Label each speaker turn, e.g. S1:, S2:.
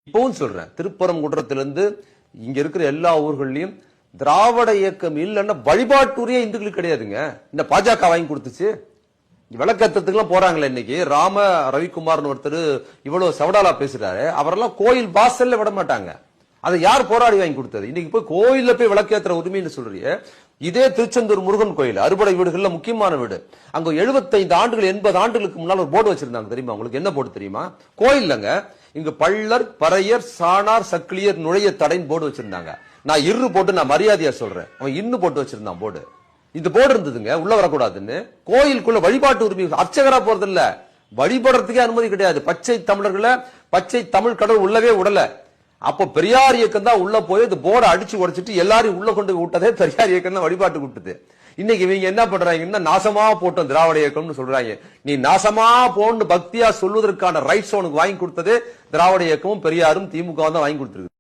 S1: இப்பவும் சொல்றேன், திருப்பரங்குன்றத்திலிருந்து இங்க இருக்கிற எல்லா ஊர்களையும் திராவிட இயக்கம் இல்லைன்னா வழிபாட்டுரிய இந்துக்களுக்கு கிடையாதுங்க. இந்த பாஜக வாங்கி கொடுத்துச்சு. விளக்கத்துக்குலாம் போறாங்களே இன்னைக்கு. ரவிக்குமார்னு ஒருத்தர் இவ்வளவு சவடாலா பேசுறாரு, அவரெல்லாம் கோயில் வாசல்ல விட மாட்டாங்க. அதை யார் போராடி வாங்கி கொடுத்தது? இன்னைக்கு போய் கோயில்ல போய் விளக்கேற்ற உரிமைன்னு சொல்றீங்க. இதே திருச்செந்தூர் முருகன் கோயில் அறுபடை வீடுகள்ல முக்கியமான வீடு. அங்க 75 ஆண்டுகள் 80 ஆண்டுகளுக்கு முன்னால் ஒரு போர்டு வச்சிருந்தாங்க தெரியுமா உங்களுக்கு? என்ன போர்டு தெரியுமா? கோயில்லங்க, இங்க பள்ளர் பறையர் சாணார் சக்கிலியர் நுழைய தடைன்னு போர்டு வச்சிருந்தாங்க. நான் போட்டு நான் மரியாதையா சொல்றேன், அவன் இன்னும் போட்டு வச்சிருந்தான் போர்டு. இந்த போர்டு இருந்ததுங்க, உள்ள வரக்கூடாதுன்னு. கோயிலுக்குள்ள வழிபாட்டு உரிமை, அர்ச்சகரா போறது இல்ல, வழிபடுறதுக்கே அனுமதி கிடையாது. பச்சை தமிழர்களை பச்சை தமிழ் கடவுள் உள்ளவே விடல. அப்போ பெரியார் இயக்கம் தான் உள்ள போய் இந்த போர்டை அடிச்சு உடைச்சிட்டு எல்லாரையும் உள்ள கொண்டு விட்டதே பெரியார் இயக்கம் தான் வழிபாட்டு விட்டது. இன்னைக்கு இவங்க என்ன பண்றாங்கன்னா, நாசமா போட்டோம் திராவிட இயக்கம்னு சொல்றாங்க. நீ நாசமா போன்னு பக்தியா சொல்வதற்கான ரைட்ஸ் உனக்கு வாங்கி கொடுத்தது திராவிட இயக்கமும் பெரியாரும் திமுக தான் வாங்கி கொடுத்துருக்கு.